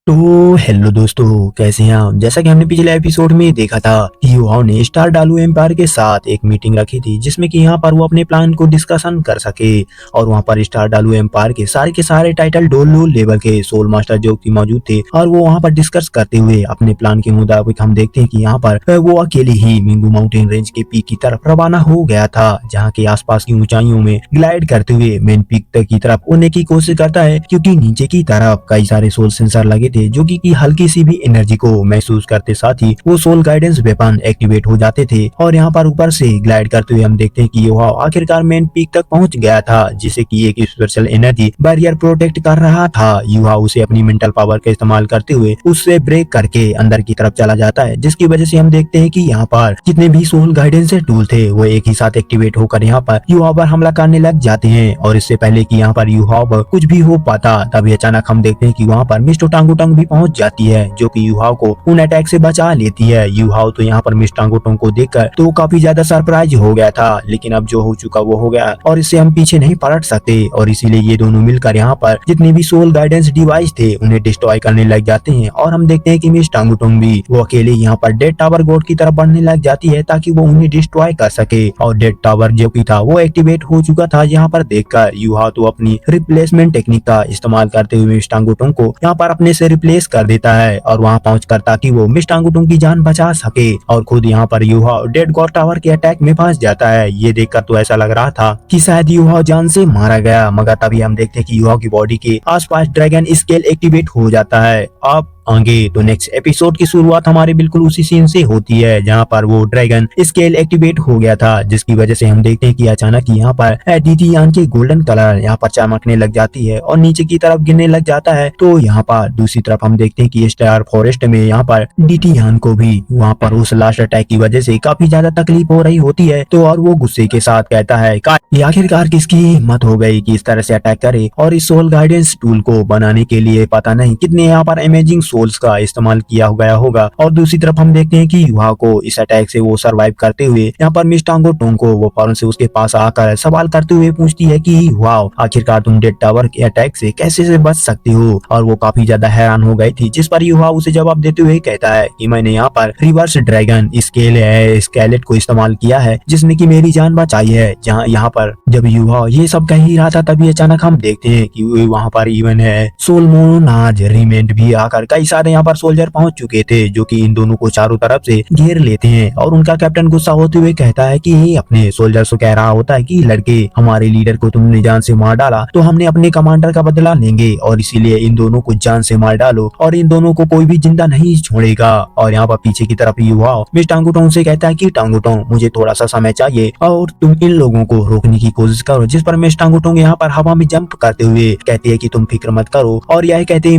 तो हेलो दोस्तों, कैसे हैं आप। जैसा कि हमने पिछले एपिसोड में देखा था कि युवाओं ने स्टार डालू एम्पायर के साथ एक मीटिंग रखी थी जिसमें कि यहाँ पर वो अपने प्लान को डिस्कशन कर सके। और वहाँ पर स्टार डालू एम्पायर के सारे टाइटल डोलो लेवल के सोल मास्टर जो कि मौजूद थे और वो वहाँ पर डिस्कस करते हुए अपने प्लान के मुताबिक हम देखते हैं कि यहाँ पर वो अकेले ही मिंगू माउंटेन रेंज के पीक की तरफ रवाना हो गया था, जहाँ के आसपास की ऊंचाइयों में ग्लाइड करते हुए मेन पीक तक की तरफ उड़ने की कोशिश करता है, क्योंकि नीचे की तरफ कई सारे सोल सेंसर लगे थे जो कि हल्की सी भी एनर्जी को महसूस करते साथ ही वो सोल गाइडेंस वेपन एक्टिवेट हो जाते थे। और यहाँ पर ऊपर से ग्लाइड करते हुए हम देखते हैं कि युवा आखिरकार मेन पीक तक पहुंच गया था, जिसे कि एक स्पेशल एनर्जी बैरियर प्रोटेक्ट कर रहा था। युवा उसे अपनी मेंटल पावर का इस्तेमाल करते हुए उससे ब्रेक करके अंदर की तरफ चला जाता है, जिसकी वजह से हम देखते हैं कि यहाँ पर जितने भी सोल गाइडेंस टूल थे वो एक ही साथ एक्टिवेट होकर यहाँ पर युवा पर हमला करने लग जाते हैं। और इससे पहले कि यहाँ पर युवा पर कुछ भी हो पाता तभी अचानक हम देखते हैं कि वहाँ पर मिस्टर टांगोटंग भी पहुंच जाती है, जो कि युहाव को उन अटैक से बचा लेती है। युहाव तो यहाँ पर मिस्टर टांगोटंग को देखकर तो काफी ज्यादा सरप्राइज हो गया था, लेकिन अब जो हो चुका वो हो गया और इससे हम पीछे नहीं पलट सकते। और इसीलिए ये दोनों मिलकर यहाँ पर जितने भी सोल गाइडेंस डिवाइस थे उन्हें डिस्ट्रॉय करने लग जाते हैं। और हम देखते हैं कि मिस्टर टांगोटंग भी वो अकेले यहाँ पर डेड टावर गॉड की तरफ बढ़ने लग जाती है ताकि वो उन्हें डिस्ट्रॉय कर सके। और डेड टावर जो की था वो एक्टिवेट हो चुका था। यहाँ पर देखकर युहाव तो अपनी रिप्लेसमेंट टेक्निक का इस्तेमाल करते हुए मिस्टर टांगोटंग को यहाँ पर अपने से रिप्लेस कर देता है और वहाँ पहुंचकर ताकि वो मिस्टर टांगोटंग की जान बचा सके। और खुद यहाँ पर युहाव डेड गॉड टावर के अटैक में फंस जाता है। ये देखकर तो ऐसा लग रहा था कि शायद युहाव जान से मारा गया, मगर तभी हम देखते हैं कि युहाव की बॉडी के आसपास ड्रैगन स्केल एक्टिवेट हो जाता है। अब आगे तो नेक्स्ट एपिसोड की शुरुआत हमारे बिल्कुल उसी सीन से होती है जहाँ पर वो ड्रैगन स्केल एक्टिवेट हो गया था, जिसकी वजह से हम देखते हैं कि अचानक यहाँ पर डीटी यान की गोल्डन कलर यहाँ पर चमकने लग जाती है और नीचे की तरफ गिरने लग जाता है। तो यहाँ पर दूसरी तरफ हम देखते हैं कि स्टार फॉरेस्ट में यहाँ पर डीटी यान को भी वहाँ पर उस लास्ट अटैक की वजह से काफी ज्यादा तकलीफ हो रही होती है। तो और वो गुस्से के साथ कहता है ये आखिरकार किसकी हिम्मत हो गई कि इस तरह से अटैक करे, और इस सोल गाइडेंस टूल को बनाने के लिए पता नहीं कितने यहाँ पर अमेजिंग सोल्स का इस्तेमाल किया गया होगा। और दूसरी तरफ हम देखते हैं कि युवा को इस अटैक से वो सरवाइव करते हुए यहाँ पर मिस टांगोटंग को वो फौरन से उसके पास आकर सवाल करते हुए पूछती है कि वाओ, आखिरकार तुम डेड टावर के अटैक से कैसे से बच सकती हो। और वो काफी ज्यादा हैरान हो गई थी, जिस पर युवा उसे जवाब देते हुए कहता है कि मैंने यहाँ पर रिवर्स ड्रैगन स्केलेट को इस्तेमाल किया है जिसने की मेरी जान बचाई है। जहाँ यहाँ पर जब युवा ये सब कह ही रहा था तभी अचानक हम देखते हैं कि वहाँ पर इवन है सोलमोनाज रिमेंट भी आकर कई सारे यहाँ पर सोल्जर पहुंच चुके थे, जो कि इन दोनों को चारों तरफ से घेर लेते हैं। और उनका कैप्टन गुस्सा होते हुए कहता है कि अपने सोल्जर से कह रहा होता है कि लड़के, हमारे लीडर को तुमने जान से मार डाला तो हमने अपने कमांडर का बदला लेंगे, और इसीलिए इन दोनों को जान से मार डालो और इन दोनों को कोई भी जिंदा नहीं छोड़ेगा। और यहाँ पर पीछे की तरफ युवा मिस टांगोटंग से कहता है कि टांगोटंग, मुझे थोड़ा सा समय चाहिए और तुम इन लोगों को रोकने की कोशिश करो। जिस पर मिस टांगोटंग यहाँ पर हवा में जंप करते हुए कहती है कि तुम फिक्र मत करो। और यह कहते ही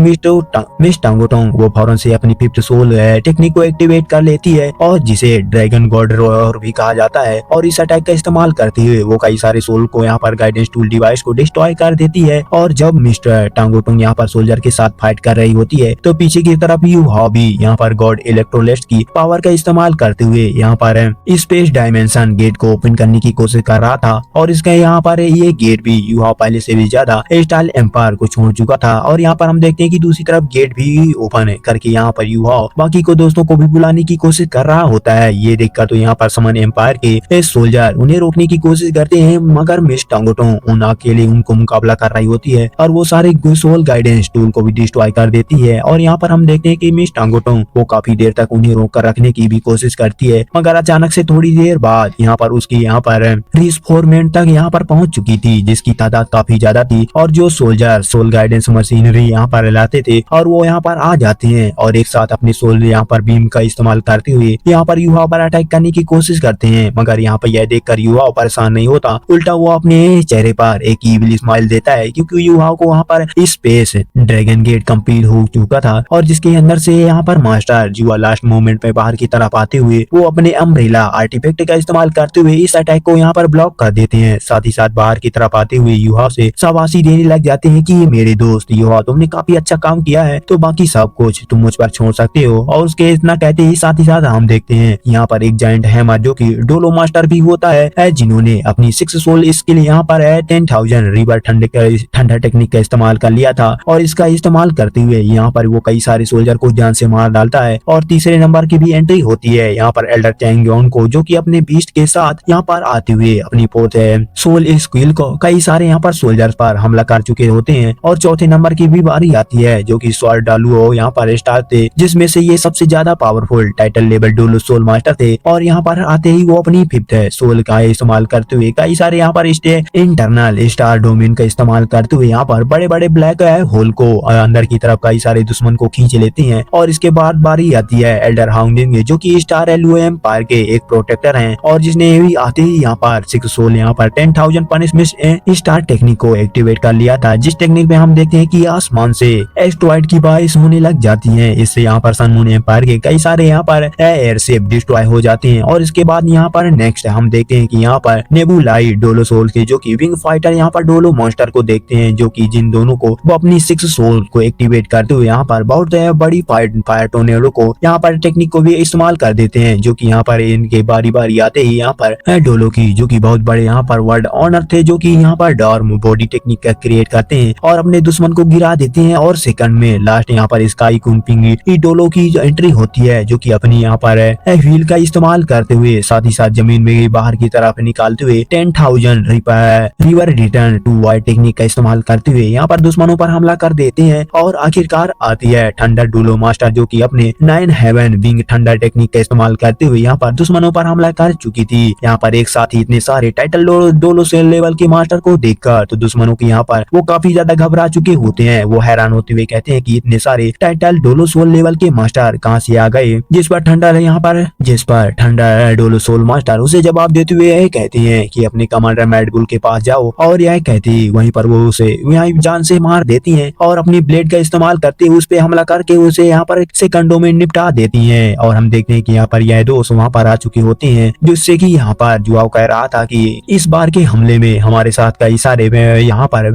मिस टांगोटंग वो फौरन से अपनी फिफ्थ सोल टेक्निक को एक्टिवेट कर लेती है, और जिसे ड्रैगन गॉड रोअर भी कहा जाता है। और इस अटैक का इस्तेमाल करते हुए वो कई सारे सोल को यहाँ पर गाइडेंस टूल डिवाइस को डिस्ट्रॉय कर देती है। और जब मिस्टर टांगोटंग यहाँ पर सोल्जर के साथ फाइट कर रही होती है तो पीछे की तरफ युवा भी यहाँ पर गॉड इलेक्ट्रोलेस्ट की पावर का इस्तेमाल करते हुए यहाँ पर स्पेस डायमेंशन गेट को ओपन करने की कोशिश कर रहा था। और इसका यहाँ पर ये गेट भी युवा पहले से भी ज्यादा स्टाइल एम्पायर को छोड़ चुका था। और यहाँ पर हम देखते हैं कि दूसरी तरफ गेट भी ओपन करके यहाँ पर युवा बाकी को दोस्तों को भी बुलाने की कोशिश कर रहा होता है। ये देखकर तो यहाँ पर समन एम्पायर के सोल्जर उन्हें रोकने की कोशिश करते हैं, मगर मिस टांगोटंग उन अकेले उनको मुकाबला कर रही होती है और वो सारे सोल गाइडेंस टूल को भी डिस्ट्रॉय कर देती है। और यहाँ पर हम देखते हैं कि मिस टांगोटंग वो काफी देर तक उन्हें रोक कर रखने की भी कोशिश करती है, मगर अचानक से थोड़ी देर बाद यहाँ पर उसकी यहाँ पर रिस्फोर्मेंट तक यहाँ पर पहुंच चुकी थी, जिसकी तादाद काफी ज्यादा थी। और जो सोल्जर सोल गाइडेंस मशीनरी यहाँ पर लाते थे और वो यहाँ पर आ जाते हैं और एक साथ अपने सोल यहाँ पर बीम का इस्तेमाल करते हुए यहाँ पर युवा पर अटैक करने की कोशिश करते हैं। मगर यहाँ पर यह देखकर युवा परेशान नहीं होता, उल्टा वो अपने चेहरे पर एक ईविल स्माइल देता है, क्योंकि युवा को वहाँ पर स्पेस ड्रैगन गेट कंप्लीट हो चुका था और जिसके अंदर से यहाँ पर मास्टर युवा लास्ट मोमेंट में बाहर की तरफ आते हुए वो अपने अम्ब्रेला आर्टिफैक्ट का इस्तेमाल करते हुए इस अटैक को यहाँ पर ब्लॉक कर देते हैं। साथ ही साथ बाहर की तरफ आते हुए युवा से शाबाशी देने लग जाते हैं कि मेरे दोस्त युवा, तुमने काफी अच्छा काम किया है। तो बाकी सब सब कुछ तुम मुझ पर छोड़ सकते हो। और उसके इतना कहते ही साथ हम देखते हैं यहाँ पर एक जायंट हैमर जो कि डोलो मास्टर भी होता है जिन्होंने अपनी 6 सोल स्किल यहाँ पर है 10,000 रिवर ठंडा टेक्निक का इस्तेमाल कर लिया था। और इसका इस्तेमाल करते हुए यहाँ पर वो कई सारे सोल्जर को जान से मार डालता है। और तीसरे नंबर की भी एंट्री होती है यहाँ पर एल्डर चैंगयोन को, जो कि अपने बीस्ट के साथ यहाँ पर आते हुए अपनी फोर्थ सोल स्किल को कई सारे यहाँ पर सोल्जर्स पर हमला कर चुके होते हैं। और चौथे नंबर की भी बारी आती है जो कि स्वॉर्ड डालुओ यहाँ पर स्टार थे, जिसमें से ये सबसे ज्यादा powerful title level Douluo soul master थे। और यहाँ पर आते ही वो अपनी फिफ्थ सोल का इस्तेमाल करते हुए कई सारे यहाँ पर इंटरनल स्टार डोमेन का इस्तेमाल करते हुए यहाँ पर बड़े बड़े ब्लैक होल को अंदर की तरफ कई सारे दुश्मन को खींच लेते हैं। और इसके बाद बारी आती है एल्डर हाउंडिंग जो कि स्टार एलओ एम्पायर के एक प्रोटेक्टर हैं, और जिसने भी आते ही यहाँ पर 6 सोल यहाँ पर 10,000 पनिशमेंट स्टार टेक्निक को एक्टिवेट कर लिया था, जिस टेक्निक में हम देखते हैं कि आसमान से एस्ट्रॉइड की बारिश होने लग जाती है। इससे यहाँ पर सन मून एम्पायर के कई सारे यहाँ पर एयरशिप डिस्ट्रॉय हो जाते हैं। और इसके बाद यहाँ पर नेक्स्ट हम देखते हैं कि यहाँ पर नेबुलाई डोलो सोल के जो कि विंग फाइटर यहाँ पर डोलो मॉन्स्टर को देखते हैं, जो कि जिन दोनों को वो अपनी 6 सोल को एक्टिवेट करते हुए यहाँ पर बहुत बड़ी फायर टोर्नेडो को यहाँ पर टेक्निक को भी इस्तेमाल कर देते हैं। जो कि यहाँ पर इनके बारी बारी आते ही यहाँ पर डोलो की जो कि बहुत बड़े यहाँ पर वर्ल्ड ऑनर थे, जो कि यहाँ पर डॉर्म बॉडी टेक्निक का क्रिएट करते हैं और अपने दुश्मन को गिरा देते हैं। और सेकंड में लास्ट यहाँ पर स्काई कुनपिंग डोलो की जो एंट्री होती है, जो कि अपनी यहाँ पर व्हील का इस्तेमाल करते हुए साथ ही साथ जमीन में बाहर की तरफ निकालते हुए 10,000 river return to wide technique का इस्तेमाल करते हुए यहाँ पर दुश्मनों पर हमला कर देते हैं। और आखिरकार आती है थंडर डोलो मास्टर, जो कि अपने 9 हेवन विंग थंडर टेक्निक का इस्तेमाल करते हुए यहाँ पर दुश्मनों पर हमला कर चुकी थी। यहाँ पर एक साथ ही इतने सारे टाइटल डोलो सेल लेवल के मास्टर को देखकर तो दुश्मनों के यहाँ पर वो काफी ज्यादा घबरा चुके होते हैं। वो हैरान होते हुए कहते हैं कि इतने सारे टाइटल डोलो सोल लेवल के मास्टर कहाँ से आ गए। जिस पर ठंडर डोलो सोल मास्टर उसे जवाब देते हुए कहते हैं कि अपने कमांडर मैडबुल के पास जाओ, और यह कहती वहीं पर वो उसे वहीं जान से मार देती हैं और अपनी ब्लेड का इस्तेमाल करते हुए उस पे हमला करके उसे यहाँ पर सेकंडों में निपटा देती हैं। और हम देखते हैं कि यहाँ पर यह दोस्त वहाँ पर आ चुके होते हैं, जिससे कि यहाँ पर जुआओ कह रहा था कि इस बार के हमले में हमारे साथ कई सारे यहाँ पर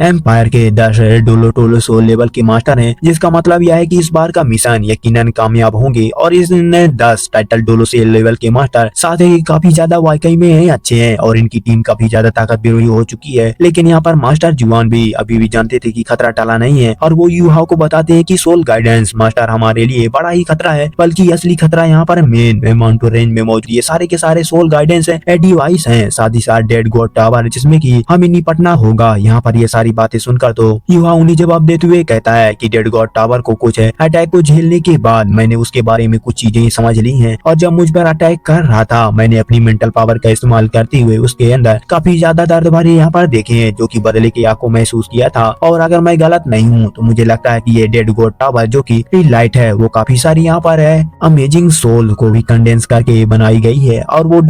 एम्पायर के 10 डोलो सोल लेवल के मास्टर हैं, जिसका मतलब यह है कि इस बार का मिशन यकीनन कामयाब होंगे। और इस 10 टाइटल डोलो सेल लेवल के मास्टर साथ ही काफी ज्यादा वाकई में अच्छे हैं और इनकी टीम काफी ज्यादा ताकतवर हो चुकी है। लेकिन यहाँ पर मास्टर जुआन भी अभी भी जानते थे कि खतरा टला नहीं है, और वो युवाओं को बताते हैं कि सोल गाइडेंस मास्टर हमारे लिए बड़ा ही खतरा है, बल्कि असली खतरा यहाँ पर मेन माउंटेन रेंज में मौजूद ये सारे के सारे सोल गाइडेंस डिवाइस हैं, साथ ही साथ डेड गॉड टावर जिसमें कि हमें निपटना होगा। यहाँ पर ये सारी बातें सुनकर तो युवा उन्हें जवाब देते हुए कहता है कि डेड गॉड टावर को कुछ अटैक को झेलने के बाद मैंने उसके बारे में कुछ चीजें समझ ली हैं, और जब मुझ पर अटैक कर रहा था मैंने अपनी मेंटल पावर का इस्तेमाल करते हुए उसके अंदर काफी ज्यादा दर्द भरे यहाँ पर देखे हैं, जो कि बदले की आंख को महसूस किया था। और अगर मैं गलत नहीं हूँ तो मुझे लगता है कि ये डेड गॉड टावर जो कि लाइट है वो काफी सारी यहाँ पर है अमेजिंग सोल को भी कंडेंस करके बनाई गई है, और वो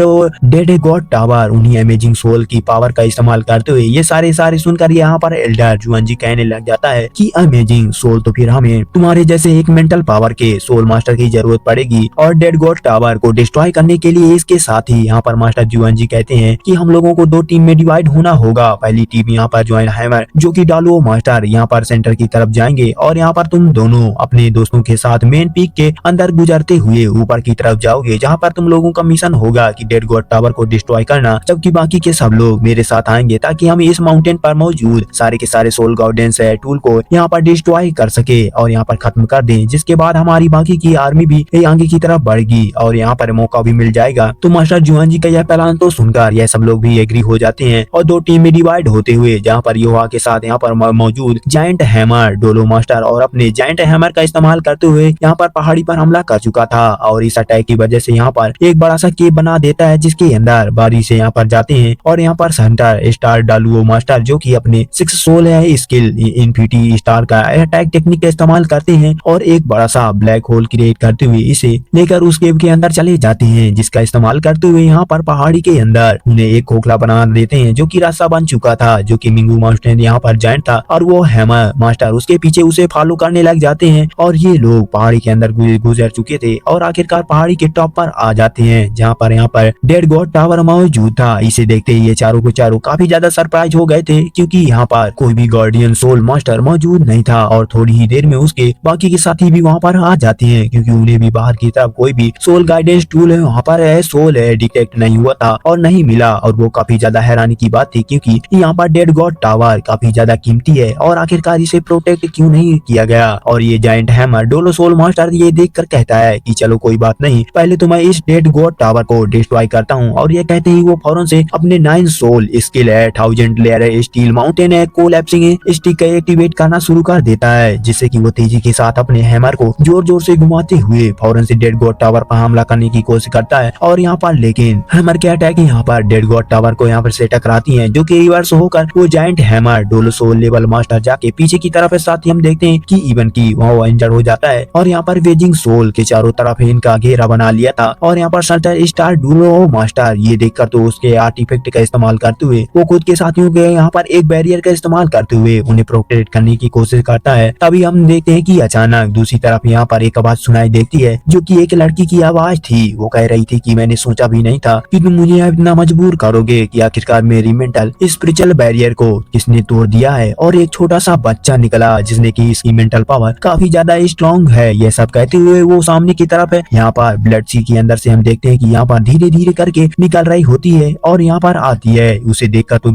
डेड गॉड टावर उन्हीं अमेजिंग सोल की पावर का इस्तेमाल करते हुए ये सारे सुनकर यहाँ पर एल्डर जुआन जी कहने लग जाता है कि अमेजिंग सोल तो फिर हमें तुम्हारे जैसे एक मेंटल पावर के सोल मास्टर की जरूरत पड़ेगी। और डेड गॉड टावर को डिस्ट्रॉय करने के लिए इसके साथ ही यहाँ पर मास्टर जुआन जी कहते हैं कि हम लोगों को 2 टीम में डिवाइड होना होगा। पहली टीम यहाँ पर ज्वाइन हैमर जो कि डालुओ मास्टर यहाँ पर सेंटर की तरफ जाएंगे, और यहाँ पर तुम दोनों अपने दोस्तों के साथ मेन पीक के अंदर गुजरते हुए ऊपर की तरफ जाओगे, जहाँ पर तुम लोगों का मिशन होगा कि डेड गॉड टावर को डिस्ट्रॉय करना, जबकि बाकी के सब लोग मेरे साथ आएंगे ताकि हम इस माउंटेन पर मौजूद सारे के सारे सोल गाइडेंस टूल को यहाँ पर डिस्ट्रॉय कर सके और यहाँ पर खत्म कर दें, जिसके बाद हमारी बाकी की आर्मी भी आगे की तरफ बढ़ेगी और यहाँ पर मौका भी मिल जाएगा। तो मास्टर जुआन जी का यह प्लान तो सुनकर यह सब लोग भी एग्री हो जाते हैं और 2 टीम में डिवाइड होते हुए जहाँ पर युवा के साथ यहाँ पर मौजूद जायंट हैमर डोलो मास्टर और अपने जायंट हैमर का इस्तेमाल करते हुए यहाँ पर पहाड़ी पर हमला कर चुका था, और इस अटैक की वजह से यहाँ पर एक बड़ा सा केव बना देता है, जिसके अंदर बारी से यहाँ पर जाते हैं और यहाँ पर सेंटर स्टार डालुओ मास्टर जो कि अपने 6 सोल है स्किल इन्फिनिटी स्टार का अटैक टेक्निक का इस्तेमाल करते हैं और एक बड़ा सा ब्लैक होल क्रिएट करते हुए इसे लेकर उस केव के अंदर चले जाते हैं, जिसका इस्तेमाल करते हुए यहाँ पर पहाड़ी के अंदर उन्हें एक खोखला बना देते हैं जो कि रास्ता बन चुका था, जो कि मिंगू मास्टर यहाँ पर जायंट था और वो हैमर मास्टर उसके पीछे उसे फॉलो करने लग जाते हैं। और ये लोग पहाड़ी के अंदर गुजर चुके थे और आखिरकार पहाड़ी के टॉप पर आ जाते हैं, जहाँ पर यहाँ पर डेड गॉड टावर मौजूद था। इसे देखते ही ये चारों के चारों काफी ज्यादा सरप्राइज हो गए थे, क्योंकि यहाँ पर कोई भी गार्डियन सोल मास्टर मौजूद नहीं था और थोड़ी ही देर में उसके बाकी के साथी भी वहाँ पर आ जाते हैं, क्योंकि उन्हें भी बाहर की तरफ कोई भी सोल गाइडेंस टूल है वहाँ पर सोल है डिटेक्ट नहीं हुआ था और नहीं मिला। और वो काफी ज्यादा हैरानी की बात थी, क्योंकि यहाँ पर डेड गॉड टावर काफी ज्यादा कीमती है और आखिरकार इसे प्रोटेक्ट क्यों नहीं किया गया। और ये giant hammer Douluo soul master ये देख कर कहता है कि चलो कोई बात नहीं, पहले तो मैं इस डेड गॉड टावर को डिस्ट्रॉय करता हूँ। और ये कहते ही वो फौरन से अपने 9 सोल स्किल है, 1000 लेयर है, स्टील माउंटेन है, कोलैप्सिंग स्टिक एक्टिवेट करना शुरू कर देता है, जिससे कि वो तेजी के साथ अपने हैमर को जोर जोर से घुमाते हुए फौरन से डेड गॉड टावर पर हमला करने की कोशिश करता है। और यहाँ पर लेकिन हैमर के अटैक यहाँ पर डेड गॉड टावर को यहाँ पर से टकराती है, जो कि रिवर्स होकर वो giant hammer Douluo soul level master जाके पीछे की तरफ है। साथ ही हम देखते हैं कि इवन की वहाँ इंजर्ड हो जाता है। और यहाँ पर वेजिंग सोल के चारों तरफ इनका घेरा बना लिया था। और यहाँ पर सल्टर स्टार डोलो मास्टर ये देखकर तो उसके आर्टिफैक्ट का इस्तेमाल करते हुए वो खुद के साथियों के यहाँ पर एक बैरियर का इस्तेमाल करते हुए उन्हें प्रोटेक्ट करने की कोशिश करता है। तभी हम देखते हैं कि अचानक दूसरी तरफ यहाँ पर एक आवाज सुनाई देती है, जो कि एक लड़की की आवाज थी। वो कह रही थी कि मैंने सोचा भी नहीं था कि तुम मुझे इतना मजबूर करोगे कि आखिरकार मेरी मेंटल स्पिरिचुअल बैरियर को किसने तोड़ दिया है। और एक छोटा सा बच्चा निकला जिसने की इसकी मेंटल पावर काफी ज्यादा स्ट्रॉन्ग है। ये सब कहते हुए वो सामने की तरफ है। यहाँ पर ब्लड सी के अंदर से हम देखते हैं कि यहाँ पर धीरे धीरे करके निकल रही होती है और यहाँ पर आती है। उसे देखकर तो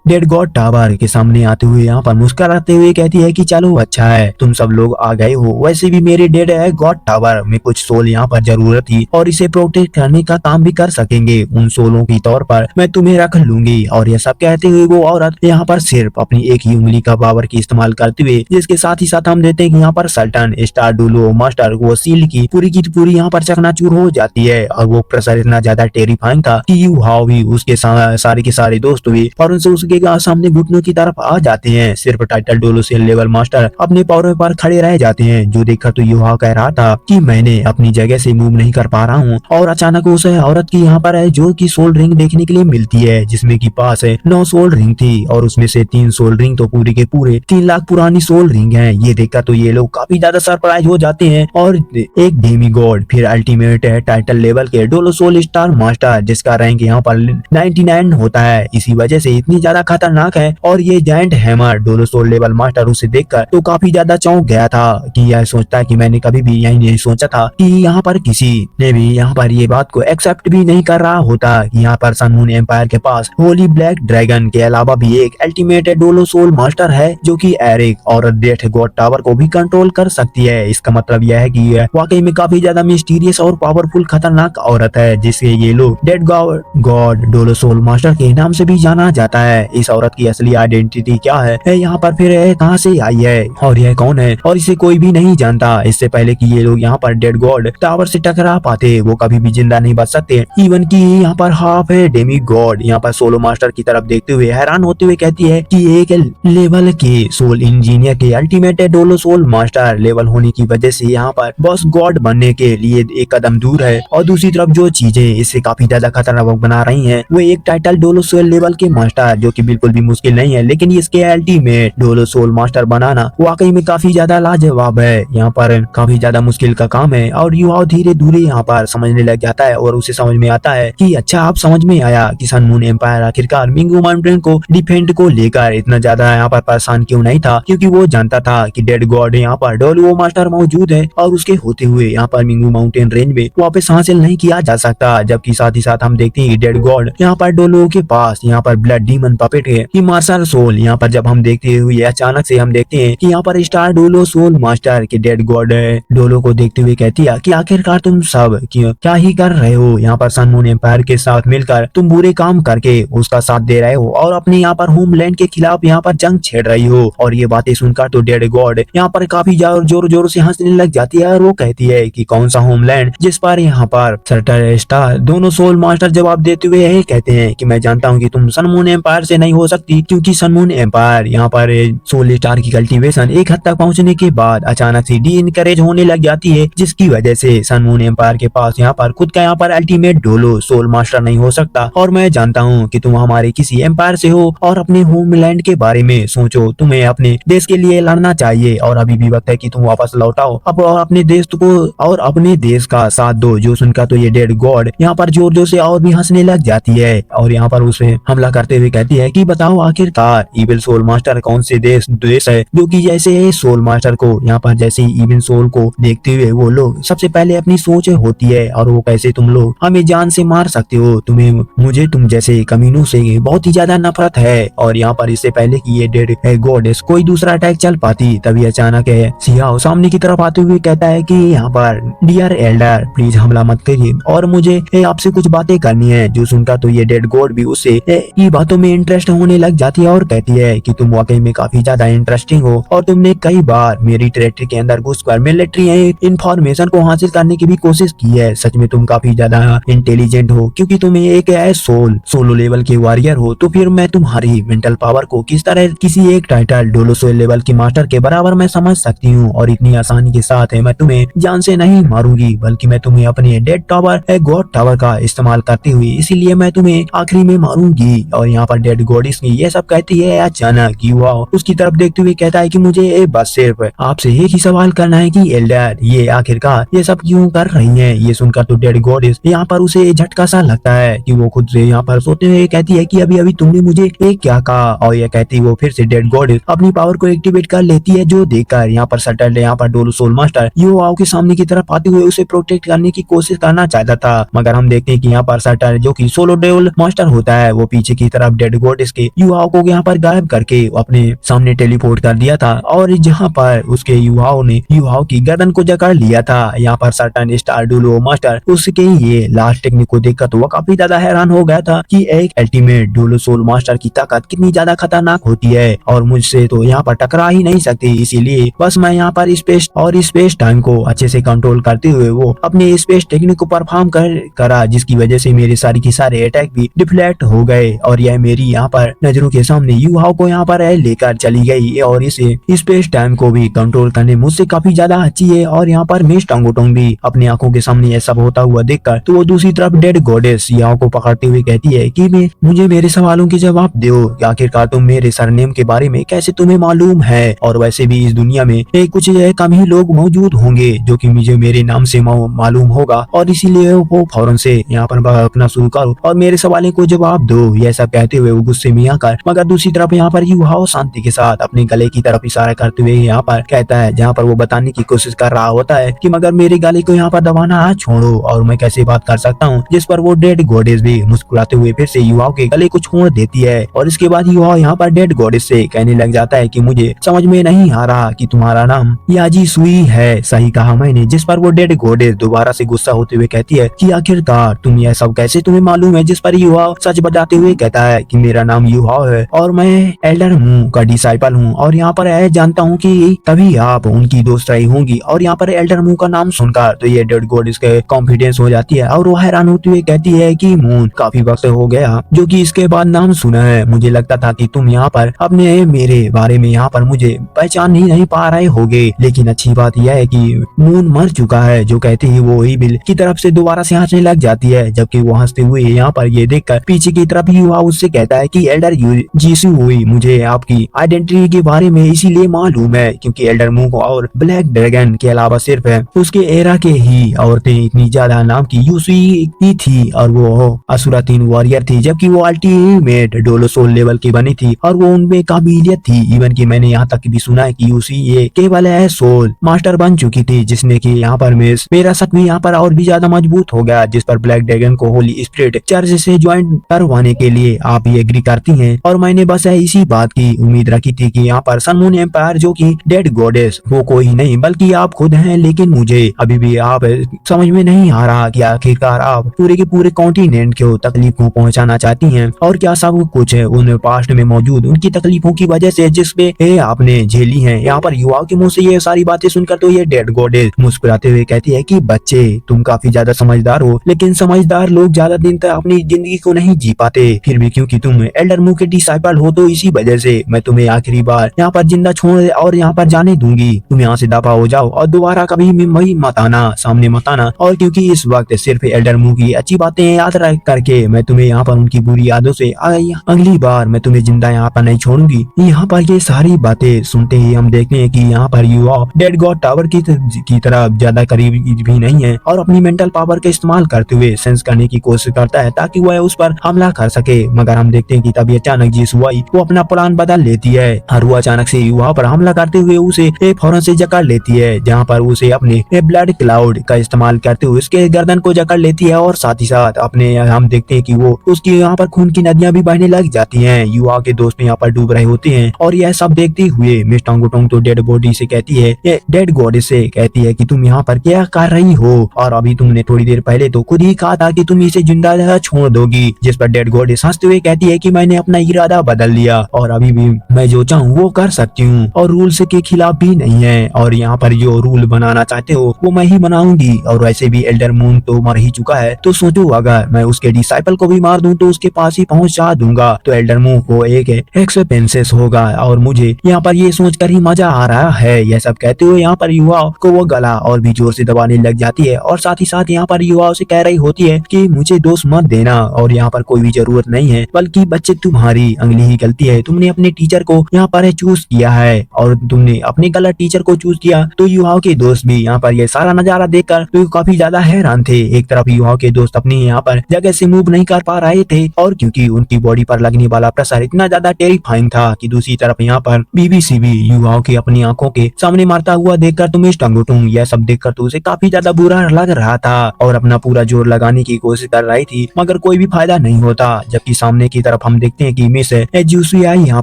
डेड गॉड टावर के सामने आते हुए यहाँ पर मुस्कुराते हुए कहती है कि चलो अच्छा है तुम सब लोग आ गए हो, वैसे भी मेरे डेड है गॉड टावर में कुछ सोल यहाँ पर जरूरत थी और इसे प्रोटेक्ट करने का काम भी कर सकेंगे, उन सोलों की तौर पर मैं तुम्हें रख लूंगी। और यह सब कहते हुए वो औरत यहाँ पर सिर्फ अपनी एक ही उंगली का पावर की इस्तेमाल करते हुए, जिसके साथ ही साथ हम देते हैं कि यहाँ पर सल्टन स्टार डुलो मास्टर वो सील की पूरी यहाँ पर चकनाचूर हो जाती है। और वो प्रेशर इतना ज्यादा टेरिफाइंग था कि यू हाउ भी उसके सारे के सारे दोस्त भी और उनसे उसके सामने घुटनों की तरफ आ जाते हैं। सिर्फ title Douluo soul level master अपने पैरों पर खड़े रह जाते हैं, जो देखकर तो युवा कह रहा था कि मैंने अपनी जगह से मूव नहीं कर पा रहा हूँ। और अचानक उस औरत की यहाँ पर है जो कि सोल रिंग देखने के लिए मिलती है, जिसमें की पास है 9 सोल रिंग थी और उसमें से 3 सोल रिंग तो पूरे के पूरे 3 लाख पुरानी सोल रिंग है। ये देखकर तो ये लोग काफी ज्यादा सरप्राइज हो जाते हैं। और एक डेमी गॉड फिर अल्टीमेट है टाइटल लेवल के डोलो सोल स्टार मास्टर, जिसका रैंक यहाँ पर 99 होता है, इसी वजह से इतनी ज्यादा खतरनाक है। और ये giant hammer Douluo soul level master उसे देखकर तो काफी ज्यादा चौंक गया था कि यह सोचता है कि मैंने कभी भी यही नहीं सोचा था कि यहाँ पर किसी ने भी यहाँ पर ये बात को एक्सेप्ट भी नहीं कर रहा होता कि यहाँ पर सन मून एम्पायर के पास होली ब्लैक ड्रैगन के अलावा भी एक अल्टीमेट डोलो सोल मास्टर है, जो कि एरिक और डेथ गॉड टावर को भी कंट्रोल कर सकती है। इसका मतलब यह है कि यह वाकई में काफी ज्यादा मिस्टीरियस और पावरफुल खतरनाक औरत है, जिसे ये लोग dead god Douluo soul master के नाम से भी जाना जाता है। इस औरत की असली आइडेंटिटी क्या है, यहाँ पर फिर कहाँ से आई है और यह कौन है, और इसे कोई भी नहीं जानता। इससे पहले कि ये लोग यहाँ पर डेड गॉड टावर से टकरा पाते, वो कभी भी जिंदा नहीं बच सकते। इवन की यहाँ पर हाफ है डेमी गॉड यहाँ पर सोलो मास्टर की तरफ देखते हुए हैरान होते हुए कहती है कि एक लेवल के सोल इंजीनियर के ultimate Douluo soul master level होने की वजह से यहाँ पर बॉस गॉड बनने के लिए एक कदम दूर है। और दूसरी तरफ जो चीजें इसे काफी ज्यादा खतरनाक बना रही हैं, वो एक टाइटल डोलो सोल लेवल के मास्टर, जो कि बिल्कुल भी मुश्किल नहीं है, लेकिन इसके अल्टीमेट डोलो सोल मास्टर बनाना वाकई में काफी ज्यादा लाजवाब है। यहाँ पर काफी ज्यादा मुश्किल का काम है। और युवा धीरे धीरे यहाँ पर समझने लग जाता है और उसे समझ में आता है कि अच्छा आप समझ में आया कि सन मून एम्पायर आखिरकार मिंगू माउंटेन को डिफेंड को लेकर इतना ज्यादा यहाँ पर परेशान क्यों नहीं था, क्योंकि वो जानता था कि डेड गॉड यहाँ पर डोलो मास्टर मौजूद है और उसके होते हुए यहाँ पर मिंगू माउंटेन रेंज में वापस हासिल नहीं किया जा सकता। जबकि साथ ही साथ हम देखते हैं डेड गॉड यहाँ पर डोलो के पास यहाँ पर ब्लड डीमन पपेट है कि मार्शल सोल। यहाँ पर जब हम देखते हुए अचानक से हम देखते हैं कि यहाँ पर स्टार डोलो सोल मास्टर के डेड गॉड डोलो को देखते हुए कहती है कि आखिरकार तुम सब क्या ही कर रहे हो, यहाँ पर सन मून एम्पायर के साथ मिलकर तुम बुरे काम करके उसका साथ दे रहे हो और अपने यहाँ पर होमलैंड के खिलाफ यहाँ पर जंग छेड़ रही हो। और ये बातें सुनकर तो डेड गॉड यहाँ पर काफी जोर जोर से हंसने लग जाती है और वो कहती है कि कौन सा होमलैंड, जिस पर यहाँ पर सल्टर स्टार दोनों सोल मास्टर जवाब देते हुए यही कहते हैं कि मैं जानता हूँ कि तुम सन मून एम्पायर से नहीं हो सकती, क्योंकि सन मून एम्पायर यहाँ पर सोल स्टार की कल्टीवेशन एक हद तक पहुँचने के बाद अचानक से डी इनकरेज होने लग जाती है, जिसकी वजह से सन मून एम्पायर के पास यहाँ पर खुद का यहाँ पर अल्टीमेट डोलो सोल मास्टर नहीं हो सकता। और मैं जानता हूँ कि तुम हमारे किसी एम्पायर से हो और अपने होमलैंड के बारे में सोचो, तुम्हें अपने देश के लिए लड़ना चाहिए और अभी भी वक्त है कि तुम वापस लौटाओ अब और अपने देश को और अपने देश का साथ दो। जो सुनकर तो ये डेड गॉड यहाँ पर जोर जोर से और भी हंसने लग जाती है और यहाँ पर उसे हमला करते हुए कहती है कि बताओ आखिरकार इविल सोल मास्टर कौन से देश है जो कि जैसे सोल मास्टर को यहाँ पर जैसे ही इवन सोल को देखते हुए वो लोग सबसे पहले अपनी सोच होती है और वो कैसे तुम लोग हमें जान से मार सकते हो, तुम्हें मुझे तुम जैसे कमीनों से बहुत ही ज्यादा नफरत है। और यहाँ पर इससे पहले कि ये डेड गॉडेस कोई दूसरा अटैक चल पाती तभी अचानक है सियाओ सामने की तरफ आते हुए कहता है कि यहाँ पर डियर एल्डर प्लीज हमला मत करिए और मुझे आपसे कुछ बातें करनी है। जो सुनकर तो ये डेड गॉड भी उससे ये बातों में इंटरेस्ट होने लग जाती है और कहती है कि तुम वाकई में काफी ज्यादा इंटरेस्टिंग हो और तुमने कई बार मेरी टेरिटरी के अंदर घुसकर मिलिट्री इंफॉर्मेशन को हासिल करने की भी कोशिश की है। सच में तुम काफी ज्यादा इंटेलिजेंट हो क्योंकि तुम एक सोलो लेवल के वॉरियर हो। तो फिर मैं तुम्हारी मेंटल पावर को किस तरह किसी एक टाइटल डोलो सोल लेवल की मास्टर के बराबर मैं समझ सकती हूँ और इतनी आसानी के साथ मैं तुम्हें जान से नहीं मारूंगी बल्कि मैं तुम्हें अपने डेड टावर गॉड टावर का इस्तेमाल करती हुई इसीलिए मैं तुम्हें आखिरी में मारूंगी। और यहाँ पर डेड गॉडेस ये सब कहती है। अचानक युवा उसकी तरफ देखते हुए कहता है कि मुझे बस सिर्फ आपसे एक ही सवाल करना है कि एल्डर ये आखिरकार ये सब क्यों कर रही हैं। ये सुनकर तो डेड गॉडेस यहाँ पर उसे झटका सा लगता है कि वो खुद से यहाँ पर सोते हुए कहती है कि अभी अभी तुमने मुझे एक क्या कहा। और ये कहती वो फिर से डेड गॉडेस अपनी पावर को एक्टिवेट कर लेती है जो देखकर यहाँ पर सटल यहाँ पर डोलो सोल मास्टर युवाओं के सामने की तरफ आते हुए उसे प्रोटेक्ट करने की कोशिश करना चाहता था। मगर हम देखते हैं कि यहाँ पर सटल जो कि सोलो डोल मास्टर होता है वो पीछे की तरफ डेड गॉडेस के युवाओं को यहाँ पर गायब करके अपने सामने टेलीपोर्ट कर दिया था और जहाँ पर उसके युवाओं ने युवाओं की गर्दन को जकड़ लिया था। यहाँ पर सर्टन स्टार डोलो मास्टर उसके ये लास्ट टेक्निक को देखकर तो वो काफी ज्यादा हैरान हो गया था कि एक अल्टीमेट डोलो सोल मास्टर की ताकत कितनी ज्यादा खतरनाक होती है और मुझसे तो यहाँ पर टकरा ही नहीं सकती। इसीलिए बस मैं यहाँ पर स्पेस टाइम को अच्छे से कंट्रोल करते हुए वो अपने स्पेस टेक्निक को परफॉर्म करा जिसकी वजह से मेरे सारी की सारे अटैक भी डिफ्लेक्ट हो गए और यह मेरी यहाँ पर नजरों के सामने युवाओं को यहाँ पर लेकर चली गई और इसे स्पेस टाइम को भी कंट्रोल करने मुझसे काफी ज्यादा अच्छी है। और यहाँ पर मिस टांगोटोंग भी अपनी आंखों के सामने ये सब होता हुआ देखकर तो वो दूसरी तरफ डेड गॉडेस युवाओं को पकड़ते हुए कहती है कि मुझे मेरे सवालों के जवाब दो। आखिरकार तुम मेरे सरनेम के बारे में कैसे तुम्हें मालूम है और वैसे भी इस दुनिया में कुछ कम ही लोग मौजूद होंगे जो कि मुझे मेरे नाम से मालूम होगा और इसीलिए वो फौरन से यहाँ पर अपना शुरू करो और मेरे सवालों को जवाब दो। यह सब कहते हुए वो गुस्से में आकर मगर दूसरी तरफ यहाँ पर युवाओं शांति के साथ अपने गले की तरफ इशारा करते हुए यहाँ पर कहता है जहाँ पर वो बताने की कोशिश कर रहा होता है कि मगर मेरे गले को यहाँ पर दबाना छोड़ो और मैं कैसे बात कर सकता हूँ। जिस पर वो डेड गॉडेस भी मुस्कुराते हुए फिर से युवाओं के गले को छोड़ देती है और इसके बाद युवा यहाँ पर डेड गॉडेस से कहने लग जाता है कि मुझे समझ में नहीं आ रहा कि तुम्हारा नाम याजी सुई है। सही कहा मैंने। जिस पर वो डेड गॉडेस दोबारा से गुस्सा होते हुए कहती है कि आखिरकार तुम यह सब कैसे तुम्हें मालूम है। जिस पर युवा सच बताते हुए कहता है कि मेरा नाम युवा है और मैं एल्डर मुंह का डिसाइपल हूँ और यहाँ पर जानता हूँ कि तभी आप उनकी दोस्त रही होंगी। और यहाँ पर एल्डर मुंह का नाम सुनकर तो ये डेड गॉडेस के कॉन्फिडेंस हो जाती है और वो हैरान होते हुए कहती है कि मून काफी वक्त हो गया जो कि इसके बाद नाम सुना है। मुझे लगता था कि तुम यहाँ पर अपने मेरे बारे में यहाँ पर मुझे पहचान ही नहीं पा रहे होगे लेकिन अच्छी बात यह है कि मून मर चुका है। जो कहते ही वो ईबिल की तरफ से दोबारा से हंसने लग जाती है जबकि वो हंसते हुए यहाँ पर ये देखकर पीछे की तरफ युवा उससे कहता है कि एल्डर जीसू हुई मुझे आपकी आइडेंटिटी के बारे में इसीलिए मालूम है क्योंकि एल्डर मुंह और ब्लैक ड्रैगन के अलावा सिर्फ उसके एरा के ही औरतें इतनी ज्यादा नाम की यूसी ही थी और वो असुरा 3 वॉरियर थी जबकि वो अल्टीमेट डोलो सोल लेवल की बनी थी और वो उनमें काबिलियत थी। इवन की मैंने यहाँ तक भी सुना है कि यूसी ये केवल है सोल मास्टर बन चुकी थी जिसने की यहाँ पर मेरा शक भी यहाँ पर और भी ज्यादा मजबूत हो गया। जिस पर ब्लैक ड्रैगन को होली स्पिरिट चर्च से ज्वाइन करवाने के लिए आप ये एग्री करती हैं और मैंने बस इसी बात की उम्मीद रखी थी कि यहाँ पर सन मून एम्पायर जो कि डेड गॉडेस वो कोई नहीं बल्कि आप खुद हैं। लेकिन मुझे अभी भी आप समझ में नहीं आ रहा कि आखिरकार आप पूरे के पूरे कॉन्टिनेंट को तकलीफ को पहुंचाना चाहती हैं और क्या सब कुछ उन पास्ट में मौजूद उनकी तकलीफों की वजह से जिसपे आपने झेली हैं। यहाँ पर युवाओं के मुंह से ये सारी बातें सुनकर तो ये डेड गॉडेस मुस्कुराते हुए कहती है कि बच्चे तुम काफी ज्यादा समझदार हो लेकिन समझदार लोग ज्यादा दिन तक अपनी जिंदगी को नहीं जी पाते। फिर भी क्योंकि तुम एल्डर मुंह के डिसाइपल हो तो इसी वजह से मैं तुम्हें आखिरी बार यहाँ पर जिंदा छोड़ और यहाँ पर जाने दूंगी। तुम यहाँ से दफा हो जाओ और दोबारा कभी भी मत आना सामने मत आना। और क्योंकि इस वक्त सिर्फ एल्डर मुंह की अच्छी बातें याद रख करके मैं तुम्हें यहाँ पर उनकी बुरी यादों से अगली बार मैं तुम्हें जिंदा यहाँ पर नहीं छोड़ूंगी। यहाँ पर ये सारी बातें सुनते ही हम देखते हैं कि यहाँ पर युवा डेड गॉड टावर की तरफ ज्यादा करीब भी नहीं है और अपनी मेंटल पावर का इस्तेमाल करते हुए सेंस करने की कोशिश करता है ताकि वह उस पर हमला कर सके। मगर हम देखते हैं कि तभी अचानक जिस हुआ वो अपना प्लान बदल लेती है और वो अचानक से युवा पर हमला हमला करते हुए उसे फौरन से जकड़ लेती है, जहाँ पर उसे अपने ब्लड क्लाउड का इस्तेमाल करते हुए उसके गर्दन को जकड़ लेती है और साथ ही साथ अपने हम देखते हैं कि वो उसकी यहाँ पर खून की नदियां भी बहने लग जाती हैं। युवा के दोस्त यहाँ पर डूब रहे होते हैं और यह सब देखते हुए मिस टांगोटोंग तो डेड बॉडी से कहती है, डेड गॉडेस से कहती है कि तुम यहाँ पर क्या कर रही हो, और अभी तुमने थोड़ी देर पहले तो खुद ही कहा था कि तुम इसे जिंदा छोड़ दोगी। जिस पर डेड गॉडेस हंसते हुए कहती है कि मैंने अपना इरादा बदल लिया और अभी भी मैं जो चाहूँ वो कर सकती हूँ और रूल्स के खिलाफ भी नहीं है, और यहाँ पर जो रूल बनाना चाहते हो वो मैं ही बनाऊंगी। और वैसे भी एल्डर मून तो मर ही चुका है, तो सोचो अगर मैं उसके डिसाइपल को भी मार दूं तो उसके पास ही पहुंचा दूंगा तो एल्डर मून को एक एक्सपेंसेस होगा, और मुझे यहाँ पर ये सोचकर ही मजा आ रहा है। यह सब कहते हुए यहाँ पर युवा को वो गला और भी जोर से दबाने लग जाती है और साथ ही साथ यहाँ पर युवा से कह रही होती है कि मुझे दोष मत देना और यहाँ पर कोई भी जरूरत नहीं है, बल्कि बच्चे तुम्हारी अगली ही गलती है। तुमने अपने टीचर को यहाँ पर चूज किया है और तुमने अपने गलत टीचर को चूज किया। तो युवाओं के दोस्त भी यहाँ पर ये सारा नजारा देखकर तो काफी ज्यादा हैरान थे। एक तरफ युवाओं के दोस्त अपनी यहाँ पर जगह से मूव नहीं कर पा रहे थे और क्योंकि उनकी बॉडी पर लगने वाला प्रेशर इतना ज्यादा टेरिफाइंग था कि दूसरी तरफ यहाँ पर बीबीसी भी युवाओं की अपनी आंखों के सामने मारता हुआ देखकर तो मिस टांगोटोंग यह सब देखकर तो उसे काफी ज्यादा बुरा लग रहा था और अपना पूरा जोर लगाने की कोशिश कर रही थी, मगर कोई भी फायदा नहीं होता। जबकि सामने की तरफ हम देखते हैं कि मिस जूसियाई यहाँ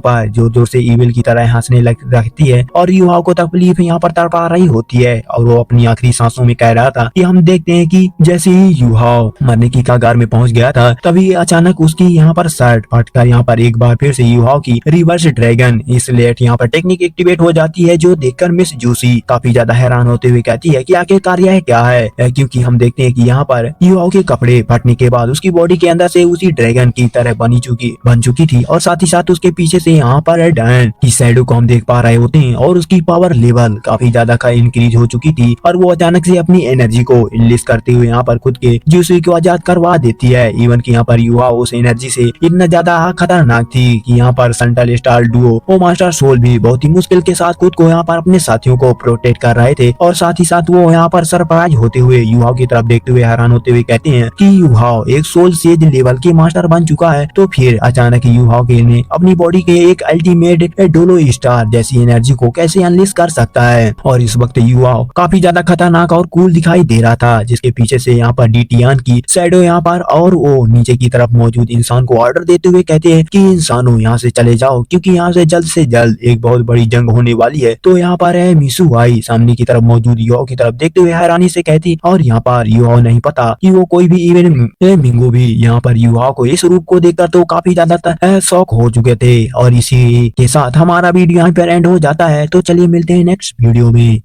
पर जोर जोर से ईविल की तरह हंसने लग रहती है और युवाओं को तकलीफ यहाँ पर तड़पा रही होती है और वो अपनी आखिरी सांसों में कह रहा था कि हम देखते हैं कि जैसे ही युवाओं मरने की कगार में पहुंच गया था तभी अचानक उसकी यहाँ पर शर्ट फटकर यहाँ पर एक बार फिर से युवाओं की रिवर्स ड्रैगन इसलेट यहाँ पर टेक्निक एक्टिवेट हो जाती है, जो देखकर मिस जूसी काफी ज्यादा हैरान होते हुए कहती है कि आखिरकार यह क्या है, क्योंकि हम देखते हैं कि यहाँ पर युवाओं के कपड़े फटने के बाद उसकी बॉडी के अंदर से उसी ड्रैगन की तरह बन चुकी थी और साथ ही साथ उसके पीछे से यहाँ पर डैन की शैडो को हम देख पा रहे होते हैं और उसकी पावर लेवल काफी ज्यादा इंक्रीज हो चुकी थी और वो अचानक से अपनी एनर्जी को इनलिस्ट करते हुए यहाँ पर खुद के जूसी को आजाद करवा देती है। इवन की यहाँ पर युवा उस एनर्जी से इतना ज्यादा खतरनाक थी कि यहाँ पर सेंट्रल स्टार डुओ और मास्टर सोल भी बहुत ही मुश्किल के साथ खुद को यहाँ पर अपने साथियों को प्रोटेक्ट कर रहे थे और साथ ही साथ वो यहाँ पर सरप्राइज होते हुए युवाओं की तरफ देखते हुए हैरान होते हुए कहते हैं कि युवाओं एक सोल सेज लेवल के मास्टर बन चुका है। तो फिर अचानक युवाओं के ने अपनी बॉडी के एक अल्टीमेट डोलो स्टार जैसी एनर्जी को कैसे अनलिस्ट कर सकता है, और इस वक्त युवाओं काफी ज्यादा खतरनाक और कूल दिखाई दे रहा था, जिसके पीछे से यहाँ पर डीटियान की शैडो यहाँ पर और वो नीचे की तरफ मौजूद इंसान को ऑर्डर देते हुए कहते हैं कि इंसानों यहाँ से चले जाओ क्योंकि यहाँ से जल्द एक बहुत बड़ी जंग होने वाली है। तो यहाँ पर है मिसू आई सामने की तरफ मौजूद युवाओं की तरफ देखते हुए हैरानी से कहती, और यहाँ पर युवाओं नहीं पता कि वो कोई भी इवन मिंगो भी यहाँ पर युवाओं को इस रूप को देखकर तो काफी ज्यादा शौक हो चुके थे। और इसी के साथ हमारा वीडियो यहाँ पर एंड हो जाता है। तो चलिए मिलते हैं नेक्स्ट वीडियो में।